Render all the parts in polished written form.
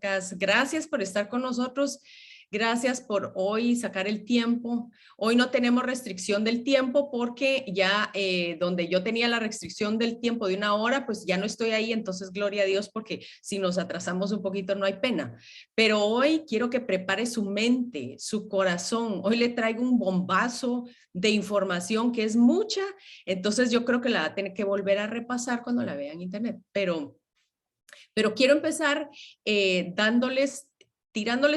podcast. Gracias por estar con nosotros. Gracias por hoy sacar el tiempo. Hoy no tenemos restricción del tiempo porque ya donde yo tenía la restricción del tiempo de 1 hora, pues ya no estoy ahí. Entonces, gloria a Dios, porque si nos atrasamos un poquito no hay pena. Pero hoy quiero que prepare su mente, su corazón. Hoy le traigo un bombazo de información que es mucha. Entonces, yo creo que la va a tener que volver a repasar cuando la vea en internet. Pero quiero empezar tirándoles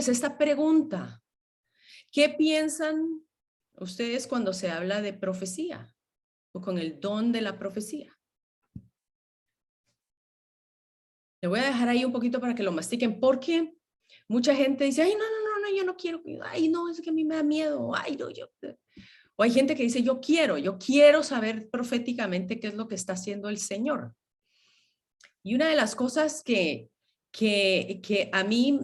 esta pregunta. ¿Qué piensan ustedes cuando se habla de profecía o con el don de la profecía? Le voy a dejar ahí un poquito para que lo mastiquen, porque mucha gente dice, ay, no, yo no quiero, ay, no, es que a mí me da miedo, ay, no, yo... O hay gente que dice, yo quiero saber proféticamente qué es lo que está haciendo el Señor. Y una de las cosas que a mí,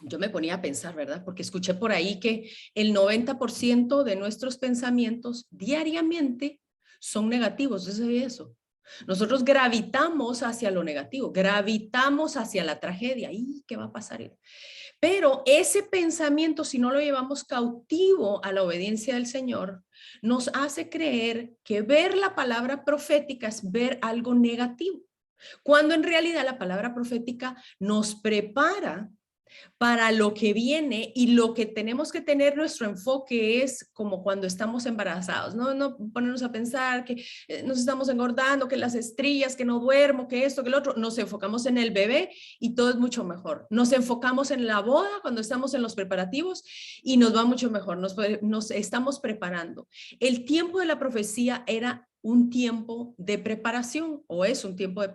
yo me ponía a pensar, ¿verdad? Porque escuché por ahí que el 90% de nuestros pensamientos diariamente son negativos. ¿Usted sabía eso? Nosotros gravitamos hacia lo negativo, gravitamos hacia la tragedia. ¿Y qué va a pasar? Pero ese pensamiento, si no lo llevamos cautivo a la obediencia del Señor, nos hace creer que ver la palabra profética es ver algo negativo, cuando en realidad la palabra profética nos prepara para lo que viene, y lo que tenemos que tener nuestro enfoque es como cuando estamos embarazados, no ponernos a pensar que nos estamos engordando, que las estrías, que no duermo, que esto, que lo otro. Nos enfocamos en el bebé y todo es mucho mejor. Nos enfocamos en la boda cuando estamos en los preparativos y nos va mucho mejor, nos estamos preparando. El tiempo de la profecía era un tiempo de preparación, o es un tiempo de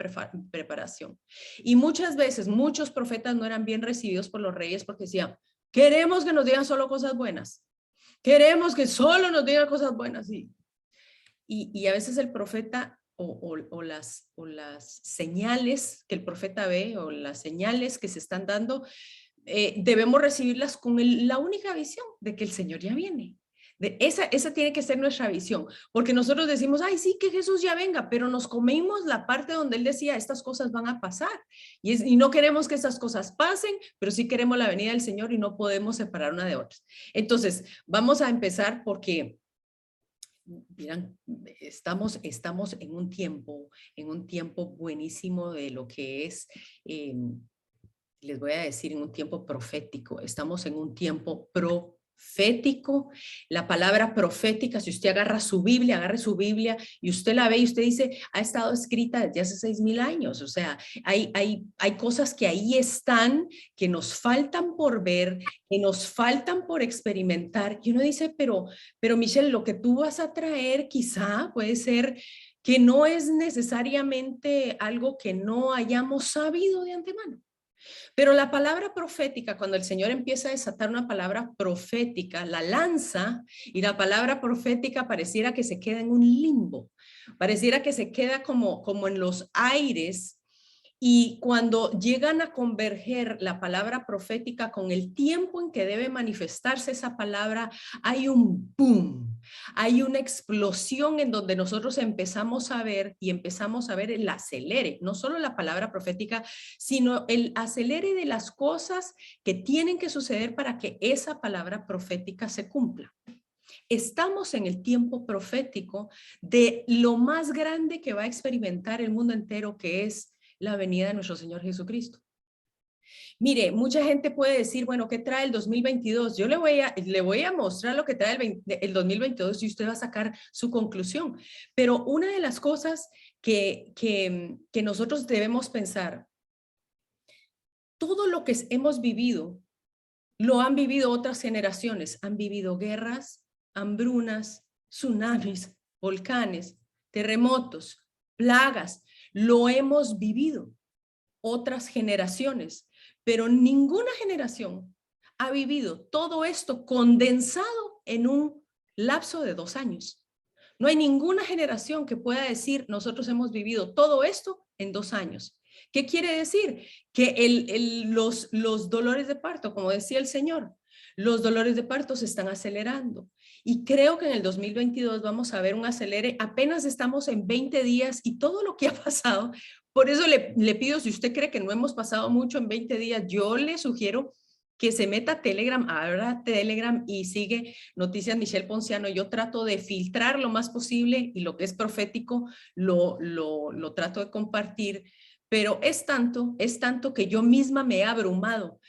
preparación. Y muchas veces muchos profetas no eran bien recibidos por los reyes porque decían, queremos que nos digan solo cosas buenas, queremos que solo nos digan cosas buenas. Y a veces el profeta o las señales que el profeta ve, o las señales que se están dando, debemos recibirlas con la única visión de que el Señor ya viene. Esa tiene que ser nuestra visión, porque nosotros decimos, ay, sí, que Jesús ya venga, pero nos comemos la parte donde él decía, estas cosas van a pasar, y no queremos que estas cosas pasen, pero sí queremos la venida del Señor y no podemos separar una de otras. Entonces, vamos a empezar porque, miren, estamos en un tiempo buenísimo de lo que es... les voy a decir, en un tiempo profético. Estamos en un tiempo profético. La palabra profética, si usted agarre su Biblia y usted la ve y usted dice, ha estado escrita desde hace 6,000 años. O sea, hay cosas que ahí están, que nos faltan por ver, que nos faltan por experimentar. Y uno dice, pero Michelle, lo que tú vas a traer quizá puede ser que no es necesariamente algo que no hayamos sabido de antemano. Pero la palabra profética, cuando el Señor empieza a desatar una palabra profética, la lanza, y la palabra profética pareciera que se queda en un limbo, pareciera que se queda como en los aires. Y cuando llegan a converger la palabra profética con el tiempo en que debe manifestarse esa palabra, hay un boom, hay una explosión en donde nosotros empezamos a ver el acelere, no solo la palabra profética, sino el acelere de las cosas que tienen que suceder para que esa palabra profética se cumpla. Estamos en el tiempo profético de lo más grande que va a experimentar el mundo entero, que es la venida de nuestro Señor Jesucristo. Mire, mucha gente puede decir, bueno, ¿qué trae el 2022? Yo le voy a mostrar lo que trae el 2022 y usted va a sacar su conclusión. Pero una de las cosas que nosotros debemos pensar, todo lo que hemos vivido, lo han vivido otras generaciones. Han vivido guerras, hambrunas, tsunamis, volcanes, terremotos, plagas. Lo hemos vivido otras generaciones, pero ninguna generación ha vivido todo esto condensado en un lapso de 2 años. No hay ninguna generación que pueda decir, nosotros hemos vivido todo esto en 2 años. ¿Qué quiere decir? Que los dolores de parto, como decía el Señor, los dolores de parto se están acelerando. Y creo que en el 2022 vamos a ver un acelere. Apenas estamos en 20 días y todo lo que ha pasado Por eso le pido, si usted cree que no hemos pasado mucho en 20 días, yo le sugiero que se meta a Telegram, abra Telegram y sigue Noticias Michelle Ponciano. Yo trato de filtrar lo más posible y lo que es profético lo trato de compartir, pero es tanto que yo misma me he abrumado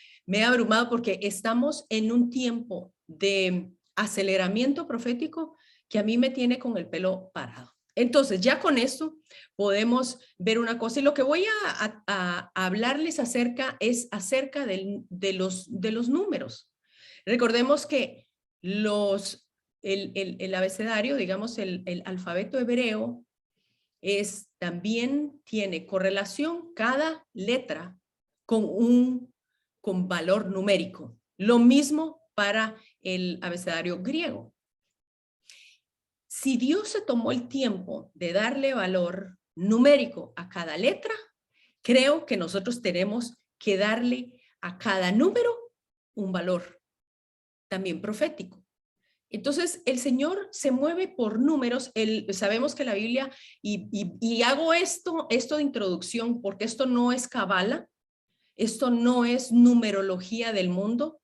porque estamos en un tiempo de aceleramiento profético que a mí me tiene con el pelo parado. Entonces, ya con esto podemos ver una cosa, y lo que voy a hablarles es acerca de los números. Recordemos que el abecedario, digamos el alfabeto hebreo, también tiene correlación cada letra con valor numérico. Lo mismo para el abecedario griego. Si Dios se tomó el tiempo de darle valor numérico a cada letra, creo que nosotros tenemos que darle a cada número un valor también profético. Entonces, el Señor se mueve por números. Sabemos que la Biblia, y hago esto de introducción, porque esto no es cabala, esto no es numerología del mundo,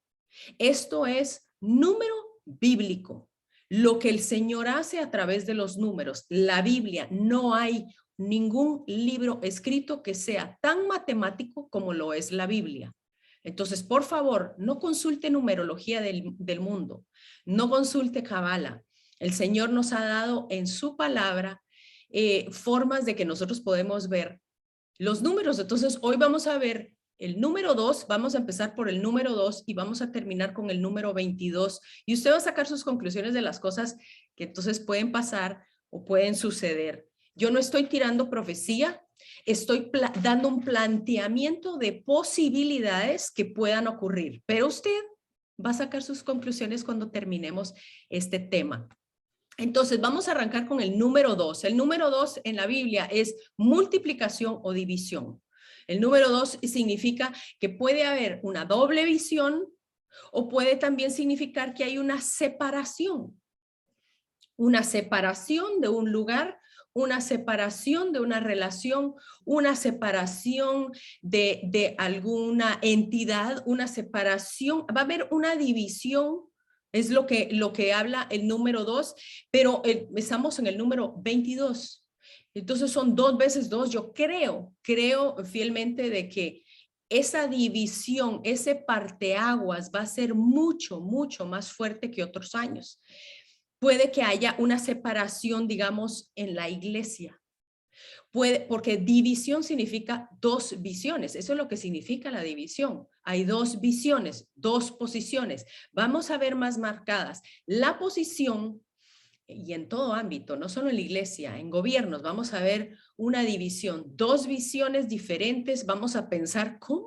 esto es número bíblico. Lo que el Señor hace a través de los números. La Biblia, no hay ningún libro escrito que sea tan matemático como lo es la Biblia. Entonces, por favor, no consulte numerología del mundo, no consulte cabala. El Señor nos ha dado en su palabra formas de que nosotros podemos ver los números. Entonces, hoy vamos a ver el número 2, vamos a empezar por el número 2 y vamos a terminar con el número 22. Y usted va a sacar sus conclusiones de las cosas que entonces pueden pasar o pueden suceder. Yo no estoy tirando profecía, estoy dando un planteamiento de posibilidades que puedan ocurrir, pero usted va a sacar sus conclusiones cuando terminemos este tema. Entonces, vamos a arrancar con el número 2. El número 2 en la Biblia es multiplicación o división. El número 2 significa que puede haber una doble visión o puede también significar que hay una separación de un lugar, una separación de una relación, una separación de alguna entidad, una separación, va a haber una división. Es lo que habla el número 2, pero estamos en el número 22. Entonces son 2 veces 2. Yo creo fielmente de que esa división, ese parteaguas va a ser mucho, mucho más fuerte que otros años. Puede que haya una separación, digamos, en la iglesia. Porque división significa 2 visiones. Eso es lo que significa la división. Hay 2 visiones, 2 posiciones. Vamos a ver más marcadas. La posición, y en todo ámbito, no solo en la iglesia, en gobiernos, vamos a ver una división, 2 visiones diferentes. Vamos a pensar, ¿cómo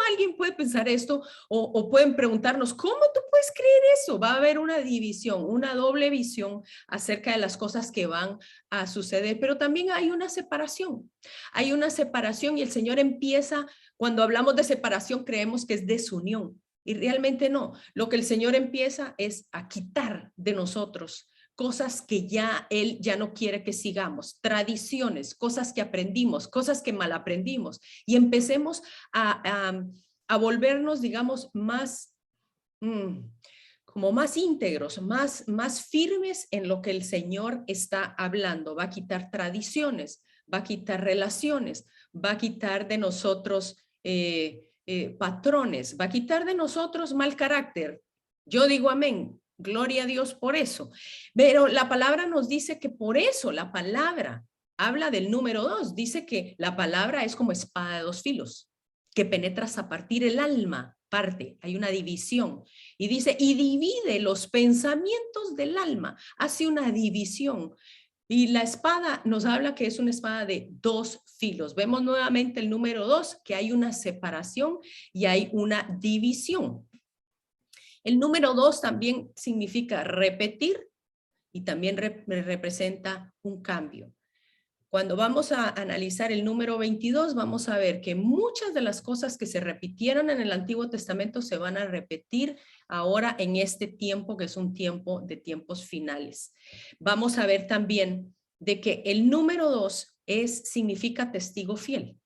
alguien puede pensar esto? O pueden preguntarnos, ¿cómo tú puedes creer eso? Va a haber una división, una doble visión acerca de las cosas que van a suceder, pero también hay una separación. Hay una separación y el Señor empieza, cuando hablamos de separación, creemos que es desunión. Y realmente no. Lo que el Señor empieza es a quitar de nosotros cosas que Él ya no quiere que sigamos, tradiciones, cosas que aprendimos, cosas que mal aprendimos, y empecemos a volvernos, digamos, más, como más íntegros, más firmes en lo que el Señor está hablando. Va a quitar tradiciones, va a quitar relaciones, va a quitar de nosotros patrones, va a quitar de nosotros mal carácter. Yo digo amén. Gloria a Dios por eso. Pero la palabra nos dice que por eso la palabra habla del número 2. Dice que la palabra es como espada de 2 filos, que penetra hasta partir el alma, parte, hay una división. Y dice, y divide los pensamientos del alma, hace una división. Y la espada nos habla que es una espada de 2 filos. Vemos nuevamente el número 2, que hay una separación y hay una división. El número 2 también significa repetir y también representa un cambio. Cuando vamos a analizar el número 22, vamos a ver que muchas de las cosas que se repitieron en el Antiguo Testamento se van a repetir ahora en este tiempo, que es un tiempo de tiempos finales. Vamos a ver también de que el número 2 significa testigo fiel.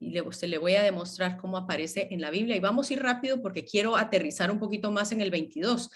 Y se le voy a demostrar cómo aparece en la Biblia. Y vamos a ir rápido porque quiero aterrizar un poquito más en el 22.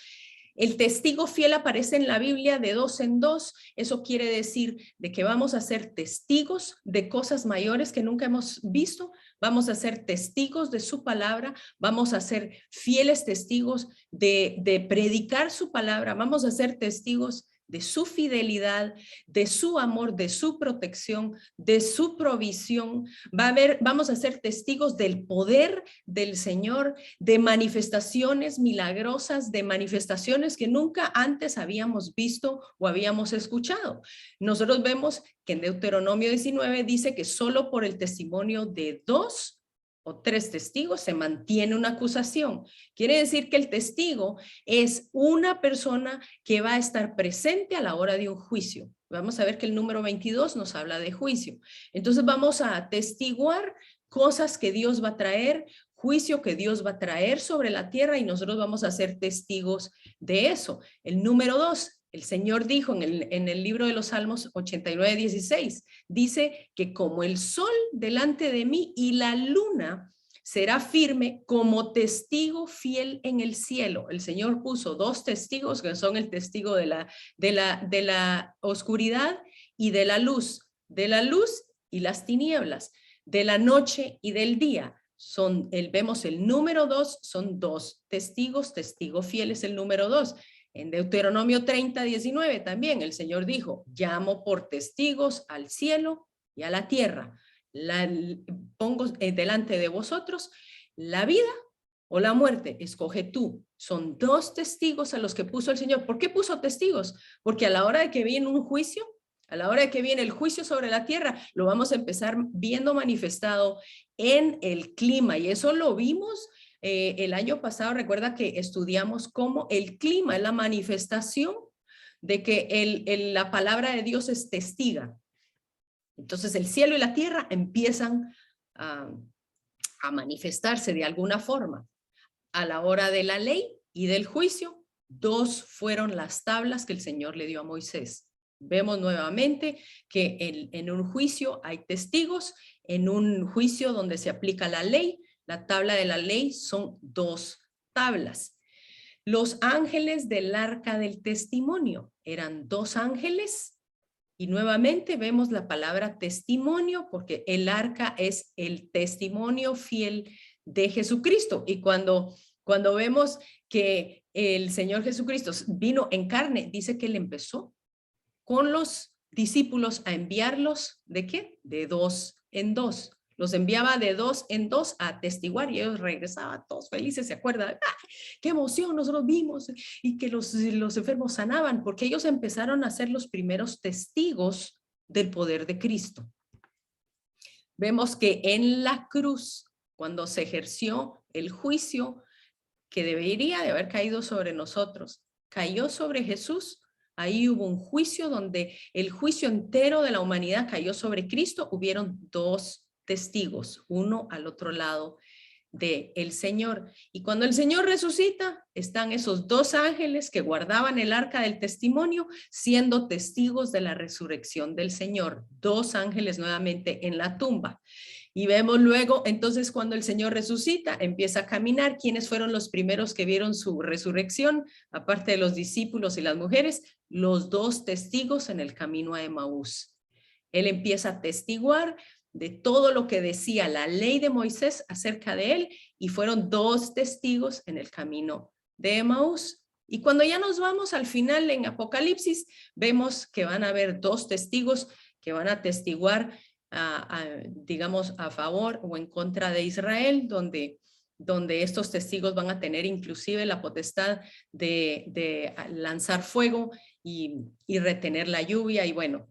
El testigo fiel aparece en la Biblia de 2 en 2. Eso quiere decir de que vamos a ser testigos de cosas mayores que nunca hemos visto. Vamos a ser testigos de su palabra. Vamos a ser fieles testigos de predicar su palabra. Vamos a ser testigos de su fidelidad, de su amor, de su protección, de su provisión. Vamos a ser testigos del poder del Señor, de manifestaciones milagrosas, de manifestaciones que nunca antes habíamos visto o habíamos escuchado. Nosotros vemos que en Deuteronomio 19 dice que solo por el testimonio de 2 o 3 testigos se mantiene una acusación. Quiere decir que el testigo es una persona que va a estar presente a la hora de un juicio. Vamos a ver que el número 22 nos habla de juicio. Entonces vamos a atestiguar cosas que Dios va a traer, juicio que Dios va a traer sobre la tierra y nosotros vamos a ser testigos de eso. El número 2, el Señor dijo en el libro de los Salmos 89:16, dice que como el sol delante de mí y la luna será firme como testigo fiel en el cielo. El Señor puso 2 testigos que son el testigo de la oscuridad y de la luz y las tinieblas, de la noche y del día. Vemos el número 2, son 2 testigos, testigo fiel es el número 2. En Deuteronomio 30:19 también el Señor dijo, llamo por testigos al cielo y a la tierra. Pongo delante de vosotros la vida o la muerte, escoge tú. Son 2 testigos a los que puso el Señor. ¿Por qué puso testigos? Porque a la hora de que viene un juicio, a la hora de que viene el juicio sobre la tierra, lo vamos a empezar viendo manifestado en el clima y eso lo vimos el año pasado. Recuerda que estudiamos cómo el clima es la manifestación de que la palabra de Dios es testiga. Entonces el cielo y la tierra empiezan a manifestarse de alguna forma. A la hora de la ley y del juicio, 2 fueron las tablas que el Señor le dio a Moisés. Vemos nuevamente que en un juicio hay testigos, en un juicio donde se aplica la ley, la tabla de la ley son 2 tablas. Los ángeles del arca del testimonio eran 2 ángeles y nuevamente vemos la palabra testimonio porque el arca es el testimonio fiel de Jesucristo y cuando vemos que el Señor Jesucristo vino en carne, dice que él empezó con los discípulos a enviarlos, ¿de qué? De 2 en 2. Los enviaba de 2 en 2 a atestiguar y ellos regresaban todos felices, ¿se acuerdan? ¡Ah, qué emoción! Nosotros vimos y que los enfermos sanaban, porque ellos empezaron a ser los primeros testigos del poder de Cristo. Vemos que en la cruz, cuando se ejerció el juicio que debería de haber caído sobre nosotros, cayó sobre Jesús. Ahí hubo un juicio donde el juicio entero de la humanidad cayó sobre Cristo. Hubieron 2 testigos, uno al otro lado del Señor. Y cuando el Señor resucita, están esos 2 ángeles que guardaban el arca del testimonio, siendo testigos de la resurrección del Señor. 2 ángeles nuevamente en la tumba. Y vemos luego, entonces, cuando el Señor resucita, empieza a caminar. ¿Quiénes fueron los primeros que vieron su resurrección? Aparte de los discípulos y las mujeres, los 2 testigos en el camino a Emaús. Él empieza a testiguar de todo lo que decía la ley de Moisés acerca de él y fueron 2 testigos en el camino de Emaús. Y cuando ya nos vamos al final en Apocalipsis, vemos que van a haber 2 testigos que van a testiguar digamos, a favor o en contra de Israel, donde estos testigos van a tener inclusive la potestad de lanzar fuego y retener la lluvia. Y bueno,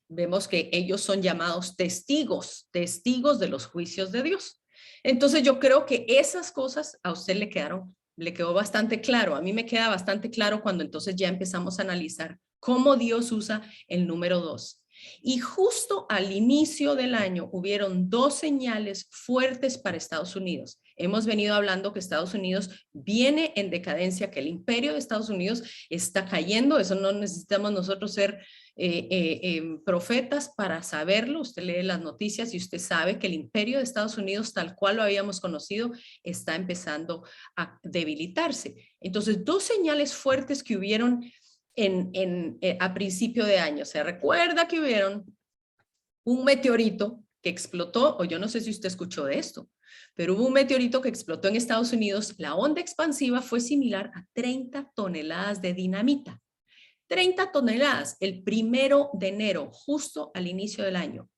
vemos que ellos son llamados testigos de los juicios de Dios. Entonces yo creo que esas cosas a usted le quedó bastante claro. A mí me queda bastante claro cuando entonces ya empezamos a analizar cómo Dios usa el número 2. Y justo al inicio del año hubieron dos señales fuertes para Estados Unidos. Hemos venido hablando que Estados Unidos viene en decadencia, que el imperio de Estados Unidos está cayendo. Eso no necesitamos nosotros ser profetas para saberlo. Usted lee las noticias y usted sabe que el imperio de Estados Unidos, tal cual lo habíamos conocido, está empezando a debilitarse. Entonces, dos señales fuertes que hubieron a principio de año. Se recuerda que hubieron un meteorito que explotó, o yo no sé si usted escuchó de esto, pero hubo un meteorito que explotó en Estados Unidos. La onda expansiva fue similar a 30 toneladas de dinamita. 30 toneladas el 1 de enero, justo al inicio del año.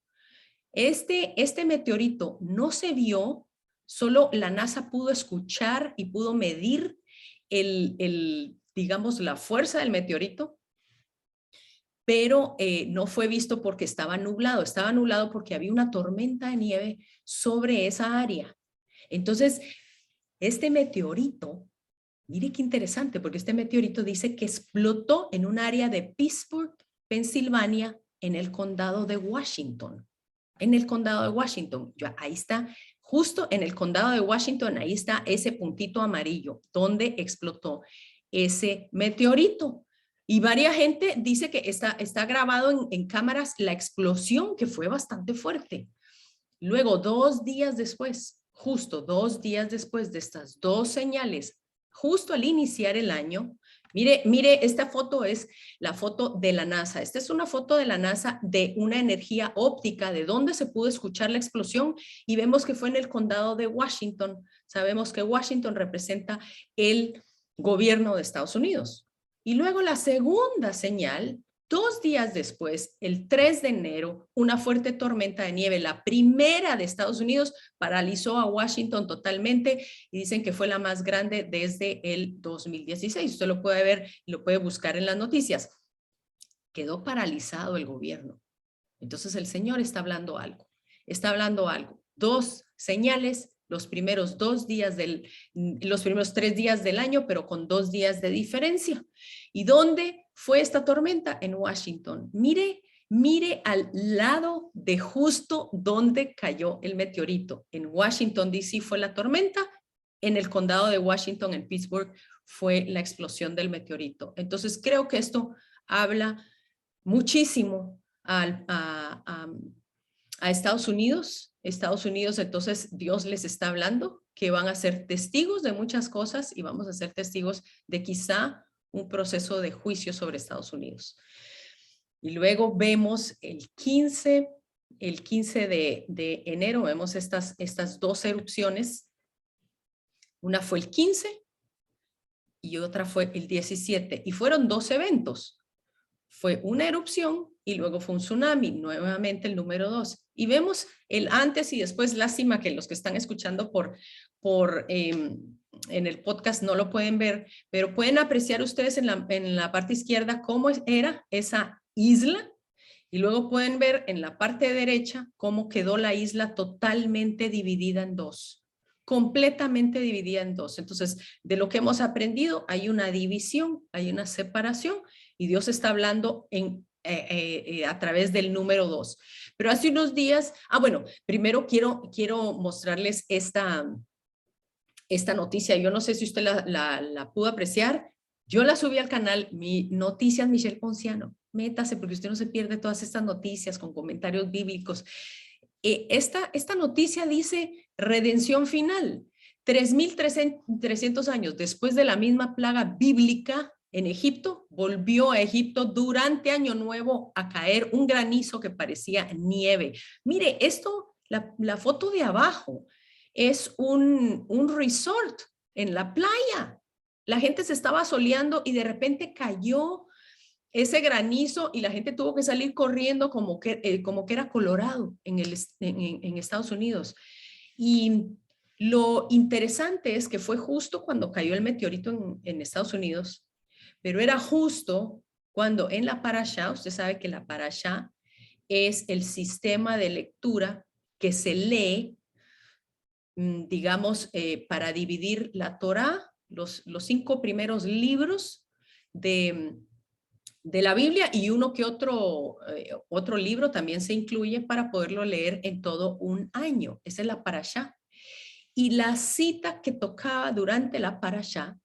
Este meteorito no se vio, solo la NASA pudo escuchar y pudo medir digamos, la fuerza del meteorito, pero no fue visto porque estaba nublado porque había una tormenta de nieve sobre esa área. Entonces, este meteorito, mire qué interesante, porque este meteorito dice que explotó en un área de Pittsburgh, Pensilvania, en el condado de Washington. En el condado de Washington, ahí está, justo en el condado de Washington, ahí está ese puntito amarillo, donde explotó ese meteorito. Y varias gente dice que está grabado en cámaras la explosión, que fue bastante fuerte. Luego, 2 días después, justo 2 días después de estas dos señales, justo al iniciar el año, mire, esta foto es la foto de la NASA. Esta es una foto de la NASA de una energía óptica, de donde se pudo escuchar la explosión, y vemos que fue en el condado de Washington. Sabemos que Washington representa el gobierno de Estados Unidos. Y luego la segunda señal, 2 días después, el 3 de enero, una fuerte tormenta de nieve, la primera de Estados Unidos, paralizó a Washington totalmente y dicen que fue la más grande desde el 2016. Usted lo puede ver y lo puede buscar en las noticias. Quedó paralizado el gobierno. Entonces el Señor está hablando algo. Está hablando algo. 2 señales, los primeros 3 días del año, pero con 2 días de diferencia. ¿Y dónde fue esta tormenta? En Washington. Mire al lado de justo donde cayó el meteorito. En Washington, D.C. fue la tormenta. En el condado de Washington, en Pittsburgh, fue la explosión del meteorito. Entonces creo que esto habla muchísimo a Estados Unidos. Estados Unidos, entonces Dios les está hablando que van a ser testigos de muchas cosas y vamos a ser testigos de quizá un proceso de juicio sobre Estados Unidos. Y luego vemos el 15 de enero, vemos estas 2 erupciones. Una fue el 15 y otra fue el 17, y fueron 2 eventos. Fue una erupción y luego fue un tsunami, nuevamente el número 2. Y vemos el antes y después. Lástima que los que están escuchando en el podcast no lo pueden ver, pero pueden apreciar ustedes en la parte izquierda cómo era esa isla, y luego pueden ver en la parte derecha cómo quedó la isla totalmente dividida en 2. Completamente dividida en 2. Entonces, de lo que hemos aprendido, hay una división, hay una separación, y Dios está hablando a través del número 2. Pero hace unos días, bueno, primero quiero mostrarles esta noticia. Yo no sé si usted la pudo apreciar. Yo la subí al canal, Noticias Michelle Ponciano. Métase porque usted no se pierde todas estas noticias con comentarios bíblicos. Esta noticia dice redención final. 3,300 años después de la misma plaga bíblica en Egipto, volvió a Egipto durante Año Nuevo a caer un granizo que parecía nieve. Mire, la foto de abajo es un resort en la playa. La gente se estaba soleando y de repente cayó ese granizo y la gente tuvo que salir corriendo como que era Colorado en Estados Unidos. Y lo interesante es que fue justo cuando cayó el meteorito en Estados Unidos, pero era justo cuando en la parashá, usted sabe que la parashá es el sistema de lectura que se lee, digamos, para dividir la Torá, los 5 primeros libros de de la Biblia, y uno que otro libro también se incluye para poderlo leer en todo un año. Esa es la parashá. Y la cita que tocaba durante la parashá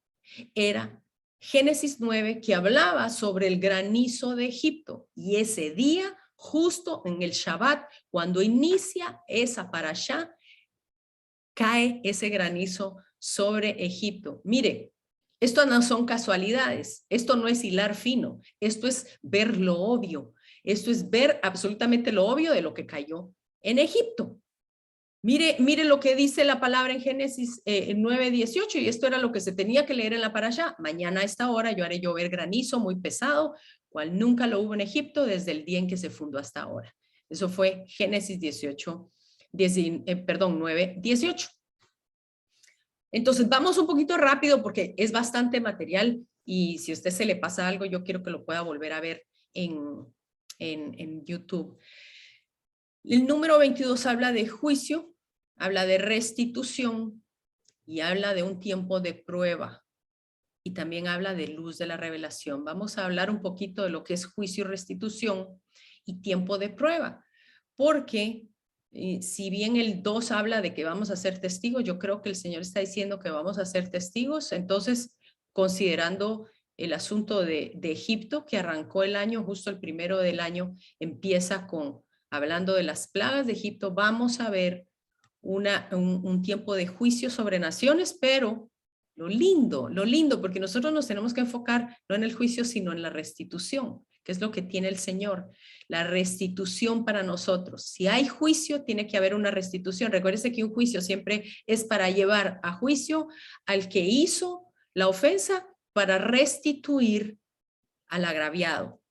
era Génesis 9, que hablaba sobre el granizo de Egipto. Y ese día, justo en el Shabbat, cuando inicia esa parashá, cae ese granizo sobre Egipto. Mire, esto no son casualidades, esto no es hilar fino, esto es ver lo obvio, esto es ver absolutamente lo obvio de lo que cayó en Egipto. Mire lo que dice la palabra en Génesis 9:18, y esto era lo que se tenía que leer en la parashá. Mañana a esta hora yo haré llover granizo muy pesado, cual nunca lo hubo en Egipto desde el día en que se fundó hasta ahora. Eso fue Génesis 9:18. Entonces vamos un poquito rápido porque es bastante material, y si a usted se le pasa algo, yo quiero que lo pueda volver a ver en YouTube. El número 22 habla de juicio, habla de restitución y habla de un tiempo de prueba, y también habla de luz de la revelación. Vamos a hablar un poquito de lo que es juicio y restitución y tiempo de prueba, porque si bien el 2 habla de que vamos a ser testigos, yo creo que el Señor está diciendo que vamos a ser testigos. Entonces, considerando el asunto de Egipto, que arrancó el año, justo el primero del año, empieza hablando de las plagas de Egipto, vamos a ver un tiempo de juicio sobre naciones, pero lo lindo, porque nosotros nos tenemos que enfocar no en el juicio, sino en la restitución, que es lo que tiene el Señor, la restitución para nosotros. Si hay juicio, tiene que haber una restitución. Recuérdese que un juicio siempre es para llevar a juicio al que hizo la ofensa, para restituir al agraviado.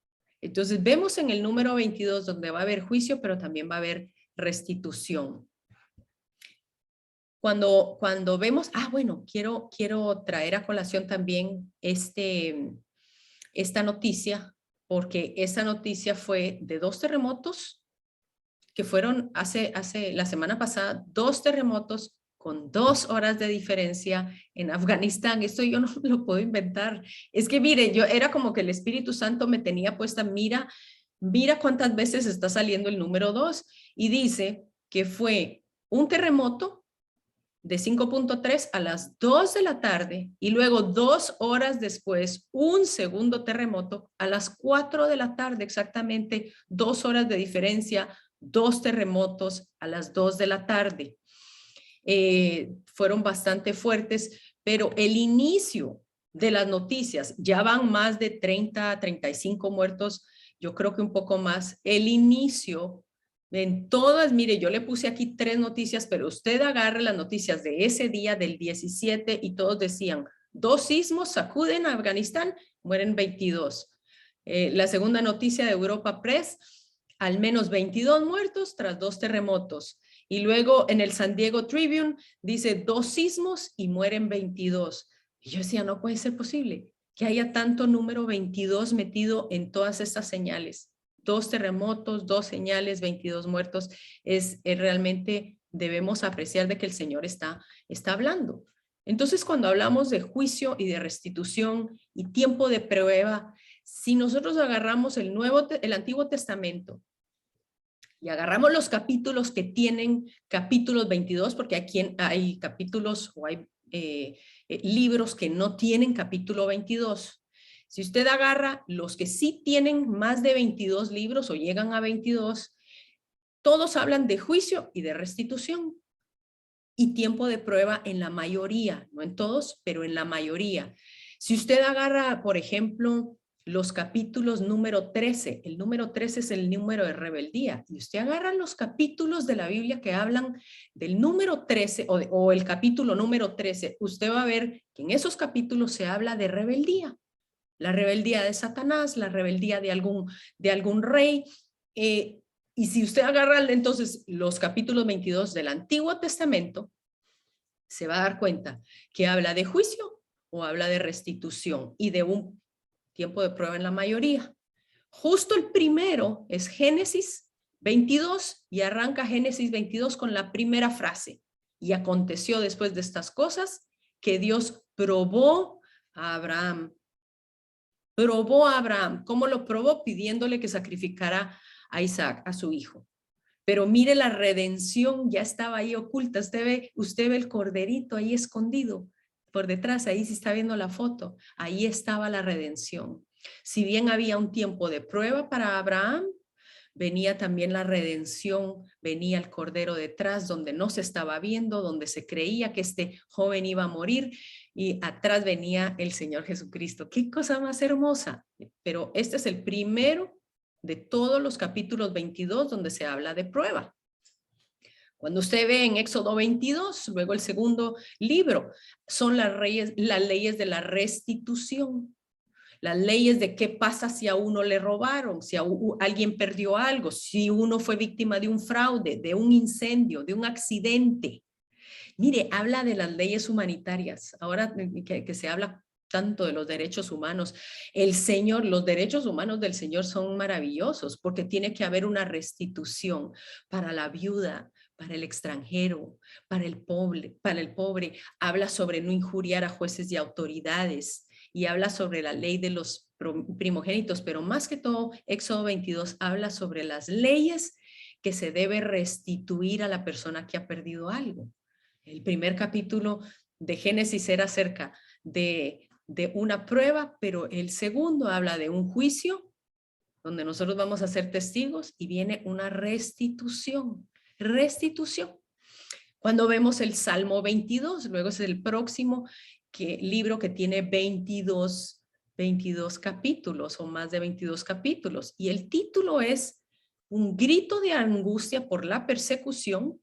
Entonces vemos en el número 22 donde va a haber juicio, pero también va a haber restitución. Cuando vemos, bueno, quiero traer a colación también esta noticia, porque esta noticia fue de 2 terremotos que fueron hace la semana pasada, 2 terremotos con 2 horas de diferencia en Afganistán. Esto yo no lo puedo inventar. Es que mire, yo era como que el Espíritu Santo me tenía puesta, mira cuántas veces está saliendo el número 2, y dice que fue un terremoto de 5.3 a las 2 de la tarde, y luego 2 horas después un segundo terremoto a las 4 de la tarde, exactamente 2 horas de diferencia, 2 terremotos a las 2 de la tarde. Fueron bastante fuertes, pero el inicio de las noticias, ya van más de 30, 35 muertos, yo creo que un poco más. El inicio en todas, mire, yo le puse aquí 3 noticias, pero usted agarre las noticias de ese día, del 17, y todos decían, 2 sismos sacuden a Afganistán, mueren 22. La segunda noticia de Europa Press, al menos 22 muertos tras 2 terremotos. Y luego en el San Diego Tribune dice 2 sismos y mueren 22. Y yo decía, no puede ser posible que haya tanto número 22 metido en todas estas señales. 2 terremotos, 2 señales, 22 muertos. Es realmente debemos apreciar de que el Señor está hablando. Entonces, cuando hablamos de juicio y de restitución y tiempo de prueba, si nosotros agarramos el Antiguo Testamento y agarramos los capítulos que tienen capítulos 22, porque aquí hay capítulos o hay libros que no tienen capítulo 22. Si usted agarra los que sí tienen más de 22 libros o llegan a 22, todos hablan de juicio y de restitución y tiempo de prueba en la mayoría, no en todos, pero en la mayoría. Si usted agarra, por ejemplo, los capítulos número 13, el número 13 es el número de rebeldía, y usted agarra los capítulos de la Biblia que hablan del número 13 o el capítulo número 13, usted va a ver que en esos capítulos se habla de rebeldía. La rebeldía de Satanás, la rebeldía de algún rey. Y si usted agarra entonces los capítulos 22 del Antiguo Testamento, se va a dar cuenta que habla de juicio o habla de restitución y de un tiempo de prueba en la mayoría. Justo el primero es Génesis 22 y arranca Génesis 22 con la primera frase. Y aconteció después de estas cosas que Dios probó a Abraham. Probó a Abraham. ¿Cómo lo probó? Pidiéndole que sacrificara a Isaac, a su hijo. Pero mire, la redención ya estaba ahí oculta. Usted ve el corderito ahí escondido por detrás. Ahí sí está viendo la foto. Ahí estaba la redención. Si bien había un tiempo de prueba para Abraham, venía también la redención, venía el cordero detrás donde no se estaba viendo, donde se creía que este joven iba a morir, y atrás venía el Señor Jesucristo. ¡Qué cosa más hermosa! Pero este es el primero de todos los capítulos 22 donde se habla de prueba. Cuando usted ve en Éxodo 22, luego el segundo libro, son las leyes de la restitución. Las leyes de qué pasa si a uno le robaron, si alguien perdió algo, si uno fue víctima de un fraude, de un incendio, de un accidente. Mire, habla de las leyes humanitarias. Ahora que se habla tanto de los derechos humanos, los derechos humanos del Señor son maravillosos porque tiene que haber una restitución para la viuda, para el extranjero, para el pobre. Habla sobre no injuriar a jueces y autoridades, y habla sobre la ley de los primogénitos, pero más que todo, Éxodo 22 habla sobre las leyes que se debe restituir a la persona que ha perdido algo. El primer capítulo de Génesis era acerca de una prueba, pero el segundo habla de un juicio donde nosotros vamos a ser testigos y viene una restitución. Restitución. Cuando vemos el Salmo 22, luego es el próximo libro que tiene 22 capítulos o más de 22 capítulos. Y el título es Un grito de angustia por la persecución,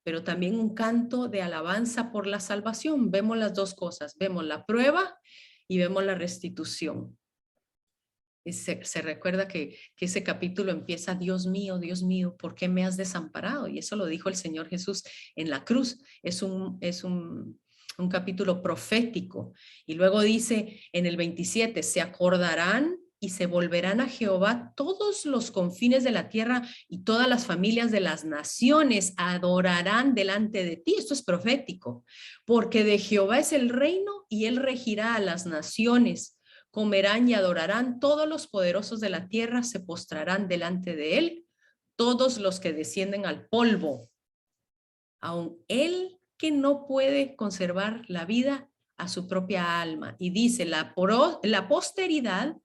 pero también un canto de alabanza por la salvación. Vemos las dos cosas, vemos la prueba y vemos la restitución. Se recuerda que ese capítulo empieza, Dios mío, ¿por qué me has desamparado? Y eso lo dijo el Señor Jesús en la cruz. Es un capítulo profético. Y luego dice en el 27, se acordarán y se volverán a Jehová todos los confines de la tierra, y todas las familias de las naciones adorarán delante de ti. Esto es profético, porque de Jehová es el reino y él regirá a las naciones. Comerán y adorarán, todos los poderosos de la tierra se postrarán delante de él, todos los que descienden al polvo. Aun él que no puede conservar la vida a su propia alma. Y dice, la posteridad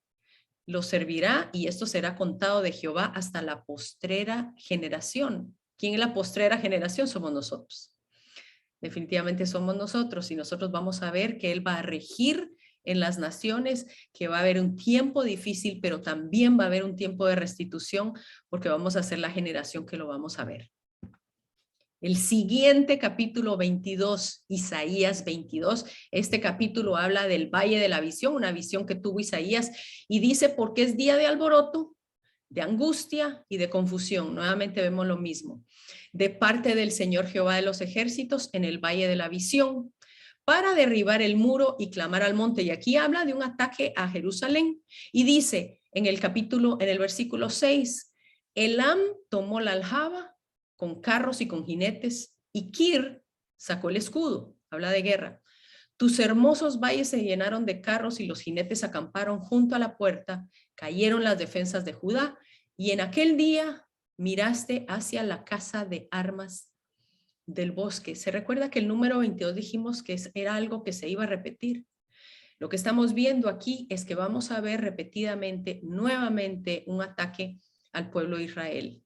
lo servirá, y esto será contado de Jehová hasta la postrera generación. ¿Quién es la postrera generación? Somos nosotros. Definitivamente somos nosotros, y nosotros vamos a ver que él va a regir en las naciones, que va a haber un tiempo difícil, pero también va a haber un tiempo de restitución, porque vamos a ser la generación que lo vamos a ver. El siguiente capítulo 22, Isaías 22, este capítulo habla del Valle de la Visión, una visión que tuvo Isaías, y dice, porque es día de alboroto, de angustia y de confusión. Nuevamente vemos lo mismo. De parte del Señor Jehová de los ejércitos en el Valle de la Visión, para derribar el muro y clamar al monte. Y aquí habla de un ataque a Jerusalén. Y dice en el versículo 6, Elam tomó la aljaba con carros y con jinetes, y Kir sacó el escudo. Habla de guerra. Tus hermosos valles se llenaron de carros y los jinetes acamparon junto a la puerta. Cayeron las defensas de Judá, y en aquel día miraste hacia la casa de armas del bosque. Se recuerda que el número 22 dijimos que era algo que se iba a repetir. Lo que estamos viendo aquí es que vamos a ver repetidamente, nuevamente, un ataque al pueblo de Israel.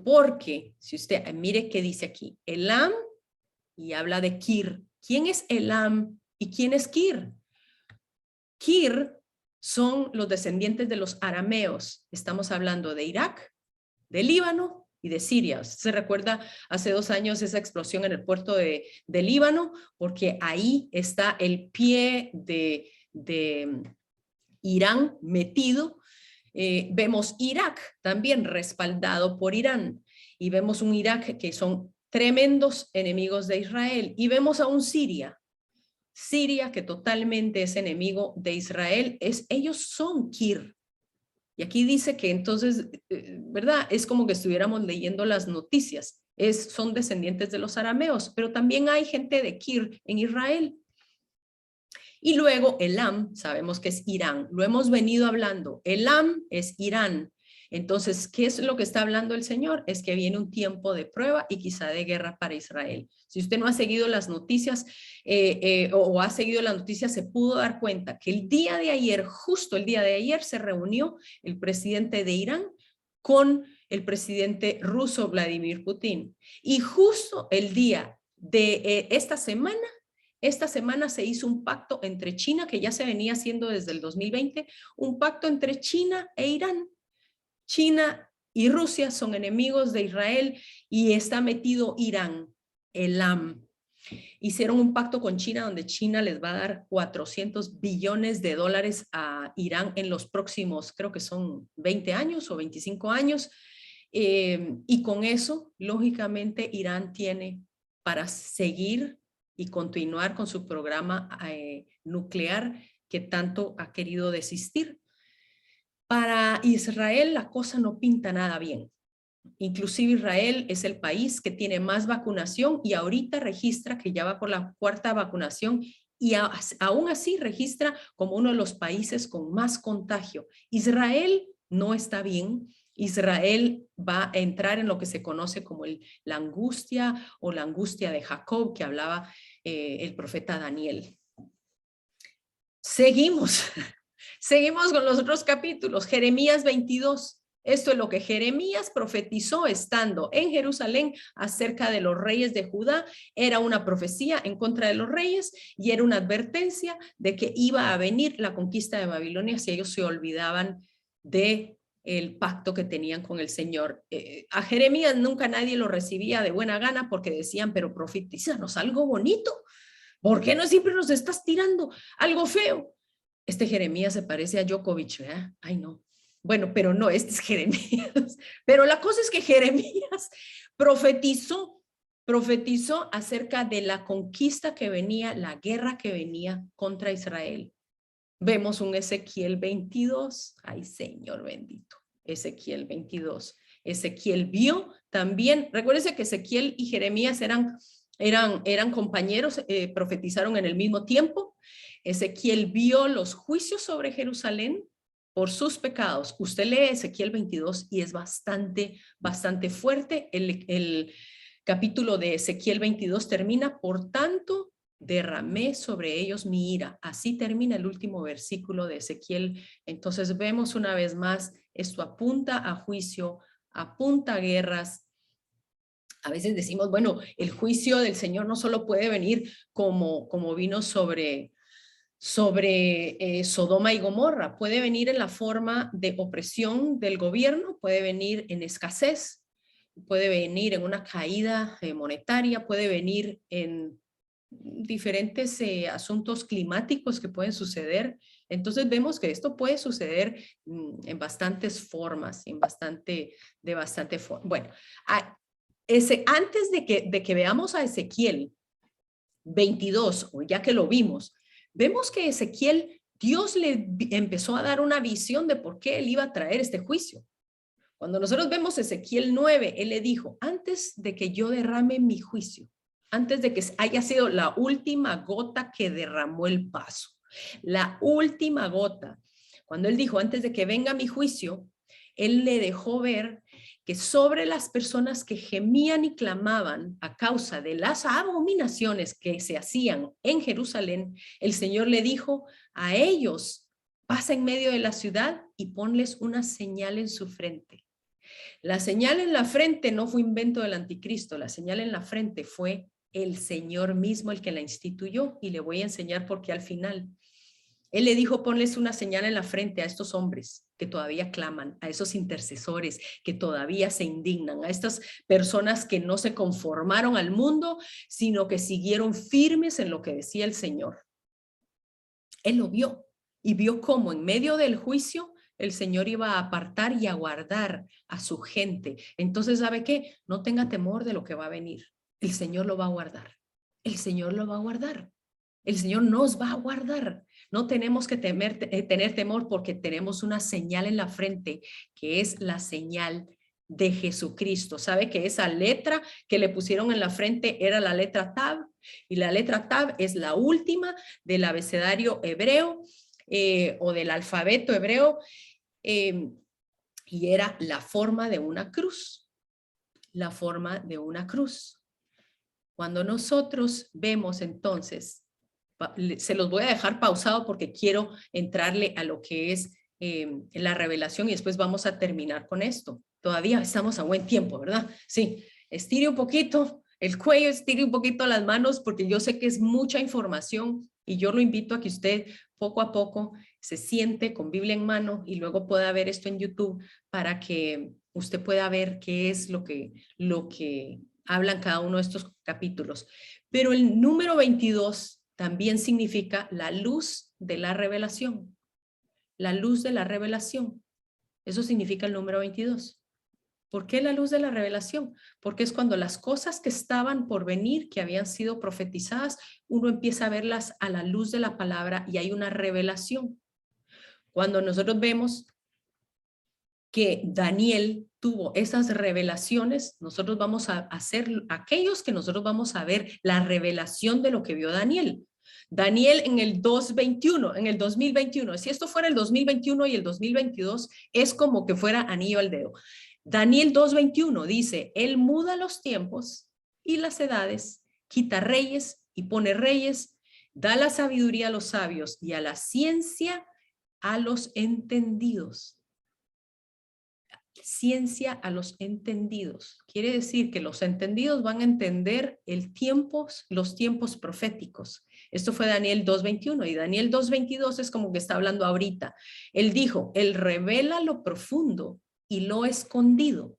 Porque, si usted mire qué dice aquí, Elam, y habla de Kir. ¿Quién es Elam y quién es Kir? Kir son los descendientes de los arameos. Estamos hablando de Irak, de Líbano y de Siria. Se recuerda hace 2 años esa explosión en el puerto de Líbano, porque ahí está el pie de Irán metido. Vemos Irak también respaldado por Irán, y vemos un Irak que son tremendos enemigos de Israel, y vemos a un Siria que totalmente es enemigo de Israel. Ellos son Kir. Y aquí dice que entonces, ¿verdad? Es como que estuviéramos leyendo las noticias. Son descendientes de los arameos, pero también hay gente de Kir en Israel. Y luego Elam, sabemos que es Irán. Lo hemos venido hablando. Elam es Irán. Entonces, ¿qué es lo que está hablando el Señor? Es que viene un tiempo de prueba y quizá de guerra para Israel. Si usted no ha seguido las noticias o ha seguido las noticias, se pudo dar cuenta que el día de ayer, justo el día de ayer, se reunió el presidente de Irán con el presidente ruso Vladimir Putin. Y justo el día de esta semana se hizo un pacto entre China, que ya se venía haciendo desde el 2020, un pacto entre China e Irán. China y Rusia son enemigos de Israel y está metido Irán, Elam. Hicieron un pacto con China donde China les va a dar 400 billones de dólares a Irán en los próximos, creo que son 20 años o 25 años. Y con eso, lógicamente, Irán tiene para seguir y continuar con su programa nuclear que tanto ha querido desistir. Para Israel la cosa no pinta nada bien. Inclusive Israel es el país que tiene más vacunación y ahorita registra que ya va por la 4ª vacunación y aún así registra como uno de los países con más contagio. Israel no está bien. Israel va a entrar en lo que se conoce como la angustia o la angustia de Jacob que hablaba el profeta Daniel. Seguimos con los otros capítulos. Jeremías 22. Esto es lo que Jeremías profetizó estando en Jerusalén acerca de los reyes de Judá. Era una profecía en contra de los reyes y era una advertencia de que iba a venir la conquista de Babilonia si ellos se olvidaban de el pacto que tenían con el Señor. A Jeremías nunca nadie lo recibía de buena gana porque decían, pero profetízanos algo bonito. ¿Por qué no siempre nos estás tirando algo feo? Este Jeremías se parece a Djokovic, ¿verdad? Ay, no. Bueno, pero no, este es Jeremías. Pero la cosa es que Jeremías profetizó acerca de la conquista que venía, la guerra que venía contra Israel. Vemos un Ezequiel 22. Ay, Señor bendito. Ezequiel 22. Ezequiel vio también, recuérdese que Ezequiel y Jeremías eran compañeros, profetizaron en el mismo tiempo. Ezequiel vio los juicios sobre Jerusalén por sus pecados. Usted lee Ezequiel 22 y es bastante fuerte. El capítulo de Ezequiel 22 termina, por tanto, derramé sobre ellos mi ira. Así termina el último versículo de Ezequiel. Entonces vemos una vez más, esto apunta a juicio, apunta a guerras. A veces decimos, bueno, el juicio del Señor no solo puede venir como vino sobre Sodoma y Gomorra, puede venir en la forma de opresión del gobierno, puede venir en escasez, puede venir en una caída monetaria, puede venir en diferentes asuntos climáticos que pueden suceder. Entonces vemos que esto puede suceder en bastantes formas, de bastante forma. Bueno, antes de que veamos a Ezequiel 22, o ya que lo vimos, vemos que Ezequiel, Dios le empezó a dar una visión de por qué él iba a traer este juicio. Cuando nosotros vemos Ezequiel 9, él le dijo, antes de que yo derrame mi juicio, antes de que haya sido la última gota que derramó el vaso, la última gota, cuando él dijo, antes de que venga mi juicio, él le dejó ver que sobre las personas que gemían y clamaban a causa de las abominaciones que se hacían en Jerusalén, el Señor le dijo a ellos, pasa en medio de la ciudad y ponles una señal en su frente. La señal en la frente no fue invento del anticristo, la señal en la frente fue el Señor mismo el que la instituyó, y le voy a enseñar por qué al final. Él le dijo, ponles una señal en la frente a estos hombres que todavía claman, a esos intercesores que todavía se indignan, a estas personas que no se conformaron al mundo, sino que siguieron firmes en lo que decía el Señor. Él lo vio y vio cómo en medio del juicio el Señor iba a apartar y a guardar a su gente. Entonces, ¿sabe qué? No tenga temor de lo que va a venir. El Señor lo va a guardar. El Señor lo va a guardar. El Señor nos va a guardar. No tenemos que tener temor porque tenemos una señal en la frente que es la señal de Jesucristo. ¿Sabe que esa letra que le pusieron en la frente era la letra Tav? Y la letra Tav es la última del abecedario hebreo o del alfabeto hebreo y era la forma de una cruz. La forma de una cruz. Cuando nosotros vemos entonces, se los voy a dejar pausado porque quiero entrarle a lo que es la revelación y después vamos a terminar con esto. Todavía estamos a buen tiempo, ¿verdad? Sí, estire un poquito el cuello, estire un poquito las manos porque yo sé que es mucha información y yo lo invito a que usted poco a poco se siente con Biblia en mano y luego pueda ver esto en YouTube para que usted pueda ver qué es lo que hablan cada uno de estos capítulos. Pero el número 22 también significa la luz de la revelación. La luz de la revelación. Eso significa el número 22. ¿Por qué la luz de la revelación? Porque es cuando las cosas que estaban por venir, que habían sido profetizadas, uno empieza a verlas a la luz de la palabra y hay una revelación. Cuando nosotros vemos que Daniel tuvo esas revelaciones, nosotros vamos a hacer aquellos que nosotros vamos a ver la revelación de lo que vio Daniel. Daniel en el 2021, en el 2021, si esto fuera el 2021 y el 2022, es como que fuera anillo al dedo. Daniel 2:21 dice, él muda los tiempos y las edades, quita reyes y pone reyes, da la sabiduría a los sabios y a la ciencia a los entendidos. Ciencia a los entendidos. Quiere decir que los entendidos van a entender los tiempos proféticos. Esto fue Daniel 2:21 y Daniel 2:22 es como que está hablando ahorita. Él dijo, él revela lo profundo y lo escondido.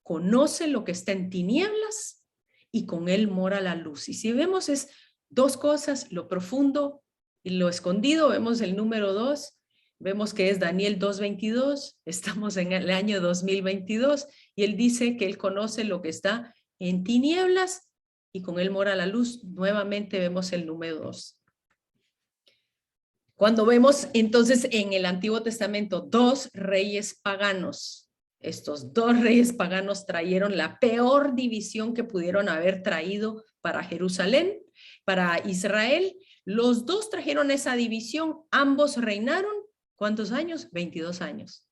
Conoce lo que está en tinieblas y con él mora la luz. Y si vemos es dos cosas, lo profundo y lo escondido, vemos el número 2. Vemos que es Daniel 2:22, estamos en el año 2022 y él dice que él conoce lo que está en tinieblas y con él mora la luz. Nuevamente vemos el número 2. Cuando vemos entonces en el Antiguo Testamento dos reyes paganos, estos dos reyes paganos trajeron la peor división que pudieron haber traído para Jerusalén, para Israel. Los dos trajeron esa división, ambos reinaron. ¿Cuántos años? 22 años.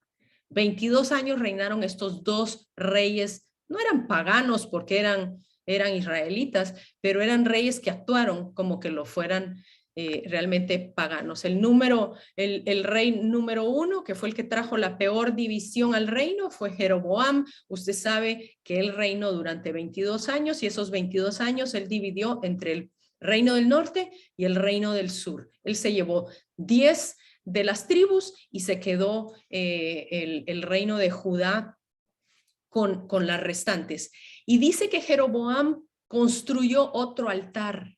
22 años reinaron estos dos reyes. No eran paganos porque eran israelitas, pero eran reyes que actuaron como que lo fueran realmente paganos. El rey número 1, que fue el que trajo la peor división al reino, fue Jeroboam. Usted sabe que él reinó durante 22 años y esos 22 años él dividió entre el reino del norte y el reino del sur. Él se llevó 10 de las tribus y se quedó el reino de Judá con las restantes. Y dice que Jeroboam construyó otro altar.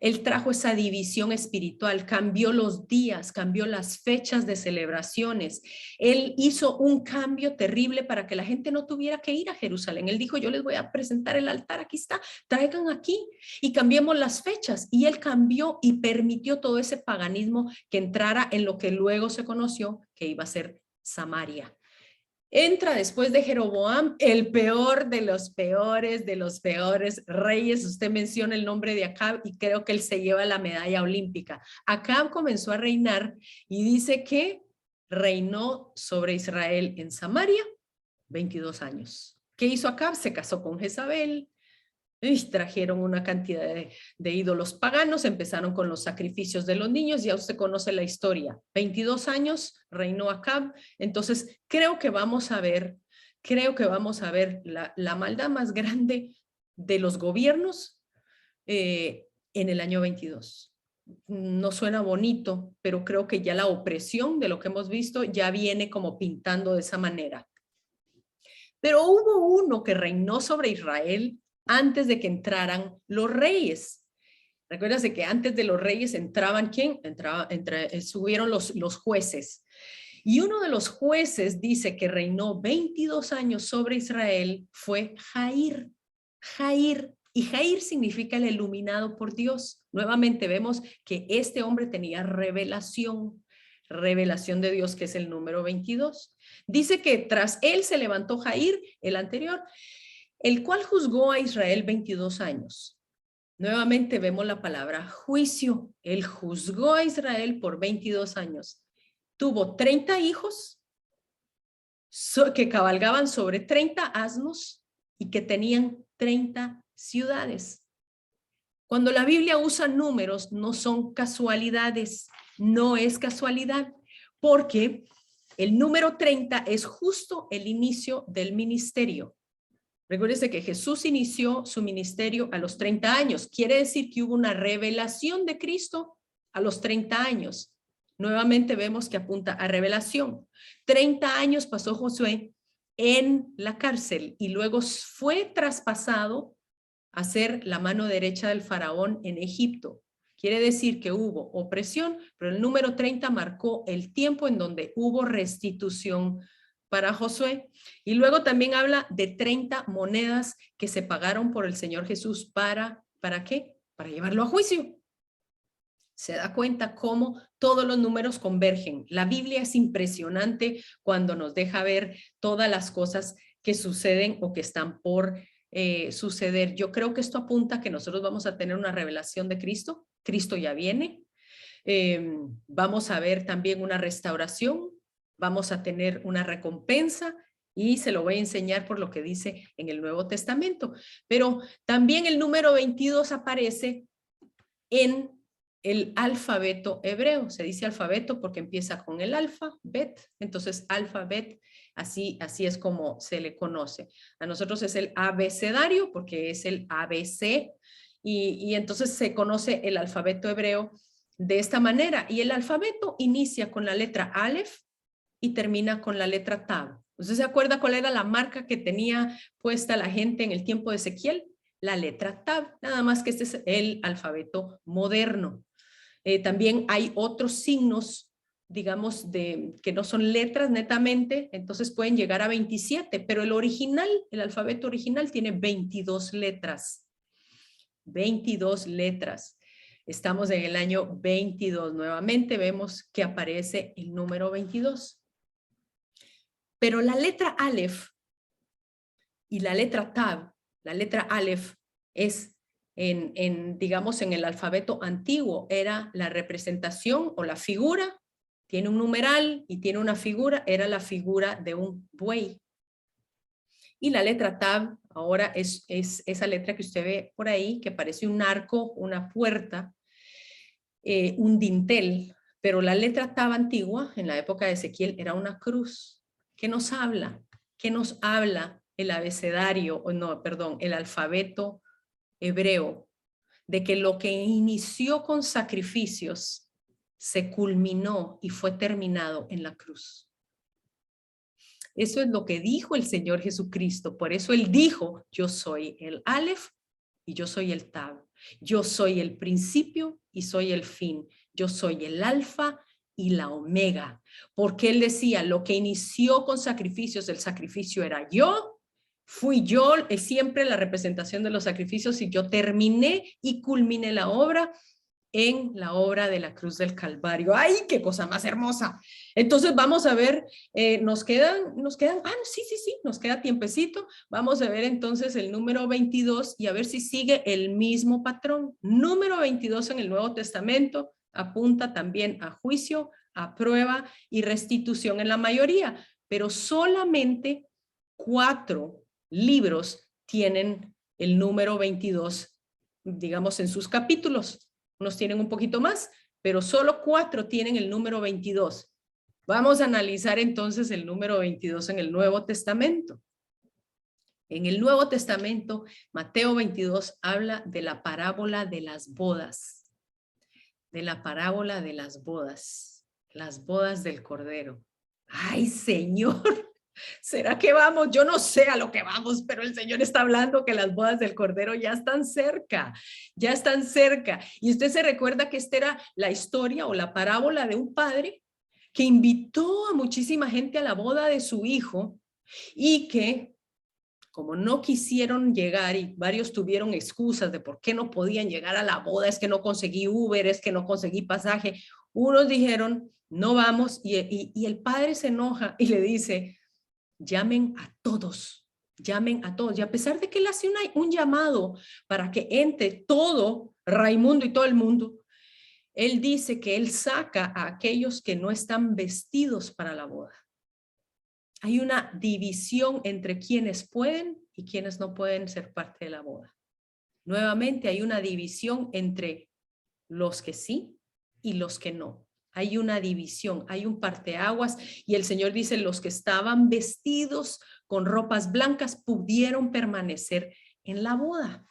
Él trajo esa división espiritual, cambió los días, cambió las fechas de celebraciones. Él hizo un cambio terrible para que la gente no tuviera que ir a Jerusalén. Él dijo, yo les voy a presentar el altar, aquí está, traigan aquí y cambiemos las fechas. Y él cambió y permitió todo ese paganismo que entrara en lo que luego se conoció que iba a ser Samaria. Entra después de Jeroboam el peor de los peores reyes. Usted menciona el nombre de Acab y creo que él se lleva la medalla olímpica. Acab comenzó a reinar y dice que reinó sobre Israel en Samaria 22 años. ¿Qué hizo Acab? Se casó con Jezabel. Y trajeron una cantidad de ídolos paganos, empezaron con los sacrificios de los niños, ya usted conoce la historia. 22 años reinó Acab, entonces creo que vamos a ver la maldad más grande de los gobiernos en el año 22. No suena bonito, pero creo que ya la opresión de lo que hemos visto ya viene como pintando de esa manera. Pero hubo uno que reinó sobre Israel antes de que entraran los reyes. Recuérdase que antes de los reyes entraban, ¿quién? Subieron los jueces. Y uno de los jueces dice que reinó 22 años sobre Israel fue Jair. Jair. Y Jair significa el iluminado por Dios. Nuevamente vemos que este hombre tenía revelación de Dios, que es el número 22. Dice que tras él se levantó Jair, el anterior, el cual juzgó a Israel 22 años. Nuevamente vemos la palabra juicio. Él juzgó a Israel por 22 años. Tuvo 30 hijos que cabalgaban sobre 30 asnos y que tenían 30 ciudades. Cuando la Biblia usa números, no son casualidades, no es casualidad, porque el número 30 es justo el inicio del ministerio. Recuérdese que Jesús inició su ministerio a los 30 años. Quiere decir que hubo una revelación de Cristo a los 30 años. Nuevamente vemos que apunta a revelación. 30 años pasó Josué en la cárcel y luego fue traspasado a ser la mano derecha del faraón en Egipto. Quiere decir que hubo opresión, pero el número 30 marcó el tiempo en donde hubo restitución para Josué. Y luego también habla de 30 monedas que se pagaron por el Señor Jesús ¿para qué? Para llevarlo a juicio. Se da cuenta cómo todos los números convergen. La Biblia es impresionante cuando nos deja ver todas las cosas que suceden o que están por suceder. Yo creo que esto apunta a que nosotros vamos a tener una revelación de Cristo. Cristo ya viene. Vamos a ver también una restauración. Vamos a tener una recompensa y se lo voy a enseñar por lo que dice en el Nuevo Testamento. Pero también el número 22 aparece en el alfabeto hebreo. Se dice alfabeto porque empieza con el alfa, bet, entonces alfabet, así es como se le conoce. A nosotros es el abecedario porque es el ABC y entonces se conoce el alfabeto hebreo de esta manera. Y el alfabeto inicia con la letra Aleph y termina con la letra Tab. ¿Usted se acuerda cuál era la marca que tenía puesta la gente en el tiempo de Ezequiel? La letra Tab, nada más que este es el alfabeto moderno. También hay otros signos, digamos, que no son letras netamente, entonces pueden llegar a 27, pero el original, el alfabeto original tiene 22 letras. 22 letras. Estamos en el año 22. Nuevamente vemos que aparece el número 22. Pero la letra Aleph y la letra Tab, la letra Aleph es digamos, en el alfabeto antiguo, era la representación o la figura, tiene un numeral y tiene una figura, era la figura de un buey. Y la letra Tab ahora es esa letra que usted ve por ahí, que parece un arco, una puerta, un dintel, pero la letra Tab antigua, en la época de Ezequiel, era una cruz. ¿Qué nos habla? ¿Qué nos habla el abecedario, o no, perdón, el alfabeto hebreo? De que lo que inició con sacrificios se culminó y fue terminado en la cruz. Eso es lo que dijo el Señor Jesucristo. Por eso Él dijo, yo soy el Aleph y yo soy el Tab. Yo soy el principio y soy el fin. Yo soy el Alfa y la Omega. Porque Él decía, lo que inició con sacrificios, el sacrificio era yo. Fui yo siempre la representación de los sacrificios y yo terminé y culminé la obra en la obra de la cruz del Calvario. ¡Ay, qué cosa más hermosa! Entonces vamos a ver, nos quedan, sí, nos queda tiempecito. Vamos a ver entonces el número 22 y a ver si sigue el mismo patrón. Número 22 en el Nuevo Testamento apunta también a juicio, a prueba y restitución en la mayoría, pero solamente 4 libros tienen el número 22, digamos, en sus capítulos. Unos tienen un poquito más, pero solo 4 tienen el número 22. Vamos a analizar entonces el número 22 en el Nuevo Testamento. En el Nuevo Testamento, Mateo 22 habla de la parábola de las bodas. De la parábola de las bodas del Cordero. ¡Ay, Señor! ¿Será que vamos? Yo no sé a lo que vamos, pero el Señor está hablando que las bodas del Cordero ya están cerca, ya están cerca. Y usted se recuerda que esta era la historia o la parábola de un padre que invitó a muchísima gente a la boda de su hijo y que, como no quisieron llegar y varios tuvieron excusas de por qué no podían llegar a la boda, es que no conseguí Uber, es que no conseguí pasaje, unos dijeron, no vamos, y el padre se enoja y le dice, llamen a todos Llamen a todos. Y a pesar de que él hace un llamado para que entre todo Raimundo y todo el mundo, él dice que él saca a aquellos que no están vestidos para la boda. Hay una división entre quienes pueden y quienes no pueden ser parte de la boda. Nuevamente hay una división entre los que sí y los que no. Hay una división, hay un parteaguas, y el Señor dice, los que estaban vestidos con ropas blancas pudieron permanecer en la boda.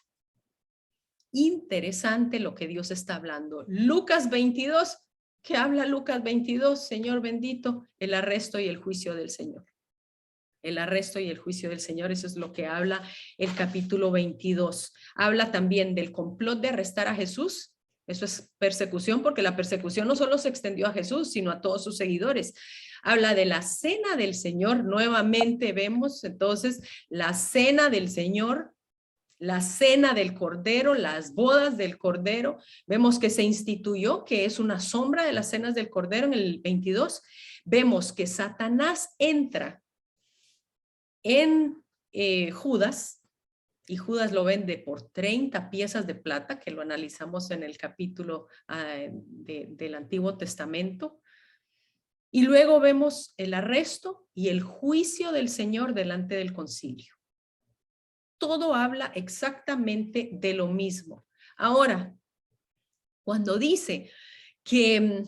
Interesante lo que Dios está hablando. Lucas 22, ¿qué habla Lucas 22? Señor bendito, el arresto y el juicio del Señor. El arresto y el juicio del Señor, eso es lo que habla el capítulo 22. Habla también del complot de arrestar a Jesús. Eso es persecución, porque la persecución no solo se extendió a Jesús, sino a todos sus seguidores. Habla de la cena del Señor. Nuevamente vemos entonces la cena del Señor, la cena del Cordero, las bodas del Cordero. Vemos que se instituyó, que es una sombra de las cenas del Cordero en el 22. Vemos que Satanás entra en Judas, y Judas lo vende por 30 piezas de plata, que lo analizamos en el capítulo del Antiguo Testamento. Y luego vemos el arresto y el juicio del Señor delante del concilio. Todo habla exactamente de lo mismo. Ahora, cuando dice que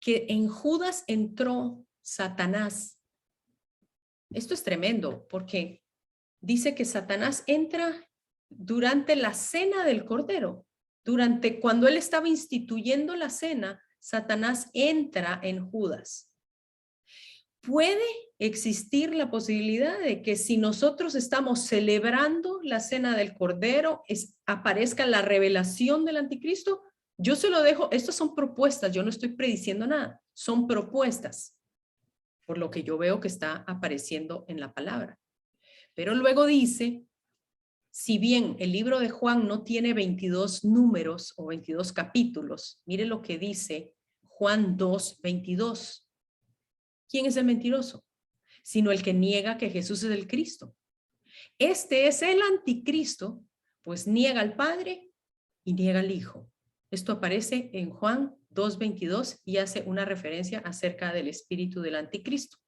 en Judas entró Satanás, esto es tremendo, porque dice que Satanás entra durante la cena del Cordero. Cuando él estaba instituyendo la cena, Satanás entra en Judas. Puede existir la posibilidad de que si nosotros estamos celebrando la cena del Cordero, aparezca la revelación del anticristo. Yo se lo dejo, estas son propuestas, yo no estoy prediciendo nada, son propuestas, por lo que yo veo que está apareciendo en la palabra. Pero luego dice, si bien el libro de Juan no tiene 22 números o 22 capítulos, mire lo que dice Juan 2:22. ¿Quién es el mentiroso? Sino el que niega que Jesús es el Cristo. Este es el anticristo, pues niega al Padre y niega al Hijo. Esto aparece en Juan 2:22 y hace una referencia acerca del espíritu del anticristo.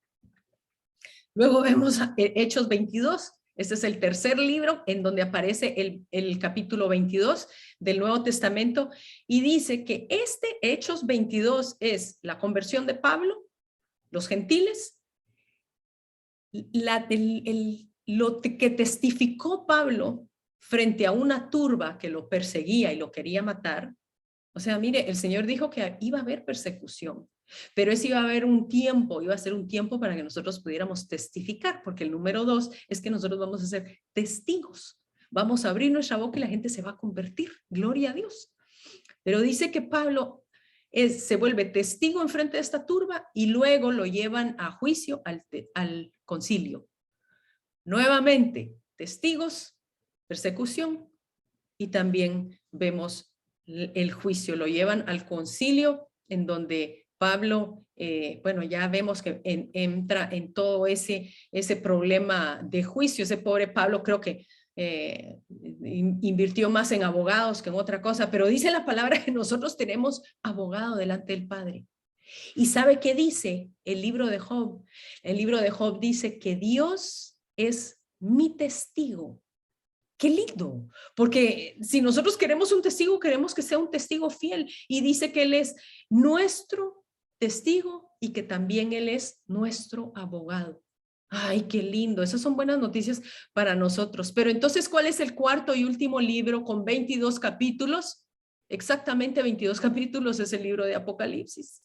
Luego vemos Hechos 22. Este es el tercer libro en donde aparece el capítulo 22 del Nuevo Testamento, y dice que Hechos 22 es la conversión de Pablo, los gentiles, lo que testificó Pablo frente a una turba que lo perseguía y lo quería matar. O sea, mire, el Señor dijo que iba a haber persecución, pero ese iba a haber un tiempo, iba a ser un tiempo para que nosotros pudiéramos testificar, porque el número 2 es que nosotros vamos a ser testigos. Vamos a abrir nuestra boca y la gente se va a convertir. Gloria a Dios. Pero dice que Pablo se vuelve testigo en frente de esta turba y luego lo llevan a juicio al concilio. Nuevamente, testigos, persecución, y también vemos el juicio. Lo llevan al concilio en donde Pablo, bueno, ya vemos que entra en todo ese problema de juicio. Ese pobre Pablo creo que invirtió más en abogados que en otra cosa, pero dice la palabra que nosotros tenemos abogado delante del Padre. ¿Y sabe qué dice el libro de Job? El libro de Job dice que Dios es mi testigo. Qué lindo, porque si nosotros queremos un testigo, queremos que sea un testigo fiel, y dice que Él es nuestro testigo y que también Él es nuestro abogado. Ay, qué lindo, esas son buenas noticias para nosotros. Pero entonces, ¿cuál es el cuarto y último libro con 22 capítulos? Exactamente 22 capítulos es el libro de Apocalipsis.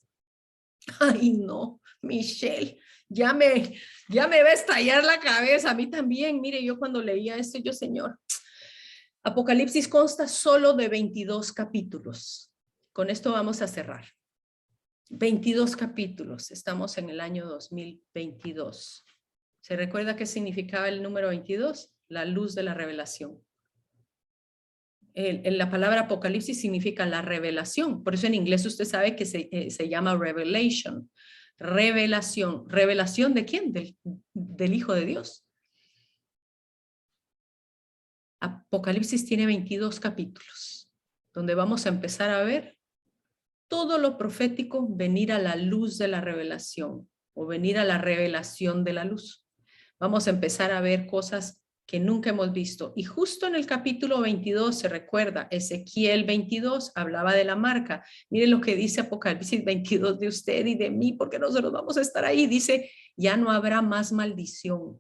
Ay, no, Michelle, ya me va a estallar la cabeza, a mí también. Mire, yo cuando leía esto, yo, Señor, Apocalipsis consta solo de 22 capítulos. Con esto vamos a cerrar. 22 capítulos, estamos en el año 2022. ¿Se recuerda qué significaba el número 22? La luz de la revelación. La palabra Apocalipsis significa la revelación, por eso en inglés usted sabe que se llama revelation. Revelación. ¿Revelación de quién? Del Hijo de Dios. Apocalipsis tiene 22 capítulos, donde vamos a empezar a ver todo lo profético venir a la luz de la revelación o venir a la revelación de la luz. Vamos a empezar a ver cosas que nunca hemos visto. Y justo en el capítulo 22 se recuerda, Ezequiel 22 hablaba de la marca. Miren lo que dice Apocalipsis 22 de usted y de mí, porque nosotros vamos a estar ahí. Dice, ya no habrá más maldición.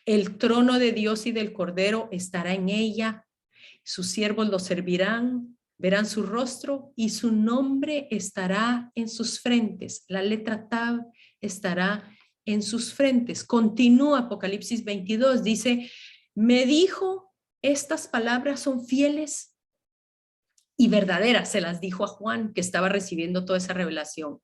El trono de Dios y del Cordero estará en ella. Sus siervos lo servirán, verán su rostro y su nombre estará en sus frentes. La letra Tav estará en sus frentes. Continúa Apocalipsis 22, dice, me dijo, estas palabras son fieles y verdaderas, se las dijo a Juan, que estaba recibiendo toda esa revelación.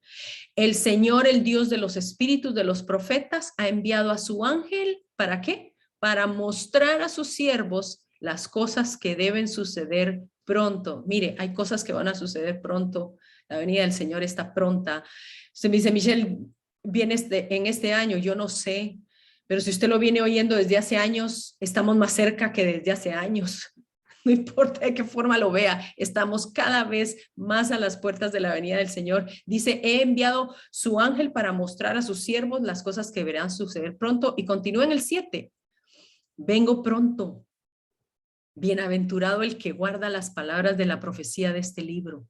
El Señor, el Dios de los espíritus de los profetas, ha enviado a su ángel, ¿para qué? Para mostrar a sus siervos las cosas que deben suceder pronto. Mire, hay cosas que van a suceder pronto. La venida del Señor está pronta. Usted me dice, Michelle, viene en este año, yo no sé, pero si usted lo viene oyendo desde hace años, estamos más cerca que desde hace años. No importa de qué forma lo vea, estamos cada vez más a las puertas de la venida del Señor. Dice, he enviado su ángel para mostrar a sus siervos las cosas que verán suceder pronto. Y continúa en el 7. Vengo pronto. Bienaventurado el que guarda las palabras de la profecía de este libro.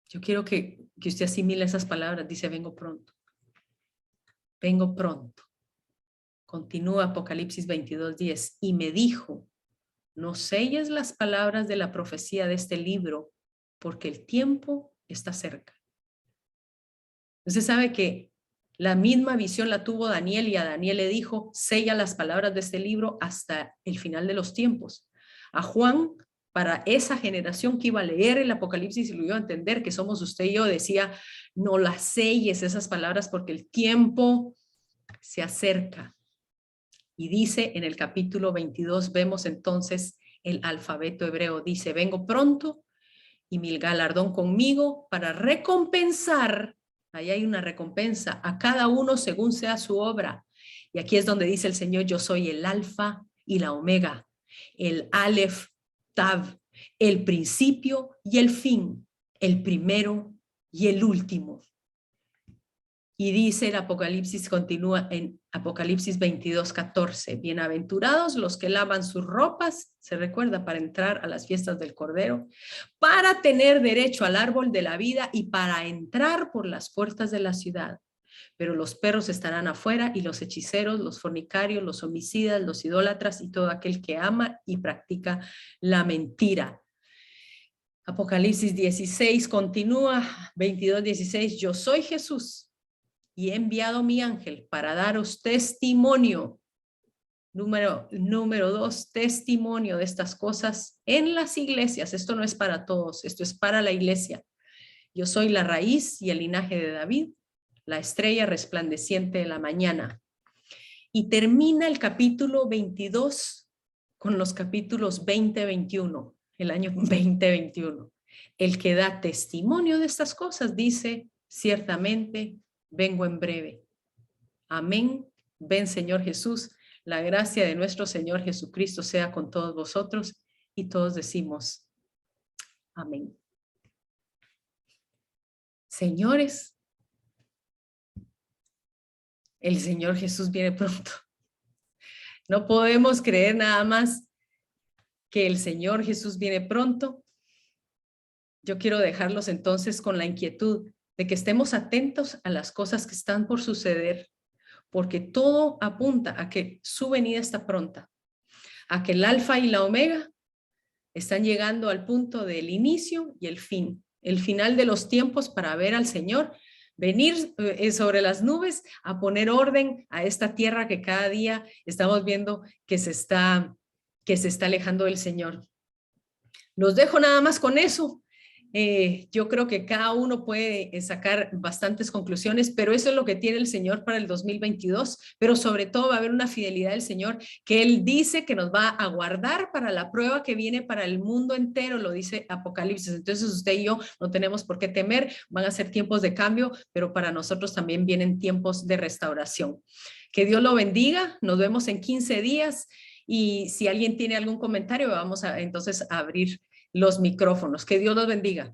Yo quiero que usted asimile esas palabras. Dice, vengo pronto. Vengo pronto. Continúa Apocalipsis 22:10. Y me dijo, no selles las palabras de la profecía de este libro, porque el tiempo está cerca. Usted sabe que la misma visión la tuvo Daniel, y a Daniel le dijo, sella las palabras de este libro hasta el final de los tiempos. A Juan, para esa generación que iba a leer el Apocalipsis y lo iba a entender, que somos usted y yo, decía, no las selles esas palabras porque el tiempo se acerca. Y dice en el capítulo 22, vemos entonces el alfabeto hebreo. Dice, vengo pronto y mi galardón conmigo para recompensar, ahí hay una recompensa, a cada uno según sea su obra. Y aquí es donde dice el Señor, yo soy el alfa y la omega, el alef, tav, el principio y el fin, el primero y el último. Y dice el Apocalipsis, continúa en Apocalipsis 22:14. Bienaventurados los que lavan sus ropas, se recuerda, para entrar a las fiestas del Cordero, para tener derecho al árbol de la vida y para entrar por las puertas de la ciudad. Pero los perros estarán afuera y los hechiceros, los fornicarios, los homicidas, los idólatras y todo aquel que ama y practica la mentira. Apocalipsis 16 continúa, 22:16. Yo soy Jesús y he enviado mi ángel para daros testimonio. Número 2, testimonio de estas cosas en las iglesias. Esto no es para todos, esto es para la iglesia. Yo soy la raíz y el linaje de David, la estrella resplandeciente de la mañana. Y termina el capítulo 22 con los capítulos 20-21, el año 2021. El que da testimonio de estas cosas dice, ciertamente, vengo en breve. Amén. Ven, Señor Jesús. La gracia de nuestro Señor Jesucristo sea con todos vosotros. Y todos decimos, amén. Señores, el Señor Jesús viene pronto. No podemos creer nada más que el Señor Jesús viene pronto. Yo quiero dejarlos entonces con la inquietud de que estemos atentos a las cosas que están por suceder, porque todo apunta a que su venida está pronta, a que el alfa y la omega están llegando al punto del inicio y el fin, el final de los tiempos para ver al Señor venir sobre las nubes a poner orden a esta tierra que cada día estamos viendo que se está alejando del Señor. Los dejo nada más con eso. Yo creo que cada uno puede sacar bastantes conclusiones, pero eso es lo que tiene el Señor para el 2022, pero sobre todo va a haber una fidelidad del Señor que Él dice que nos va a guardar para la prueba que viene para el mundo entero, lo dice Apocalipsis. Entonces usted y yo no tenemos por qué temer, van a ser tiempos de cambio, pero para nosotros también vienen tiempos de restauración. Que Dios lo bendiga. Nos vemos en 15 días. Y si alguien tiene algún comentario, vamos a entonces a abrir los micrófonos. Que Dios los bendiga.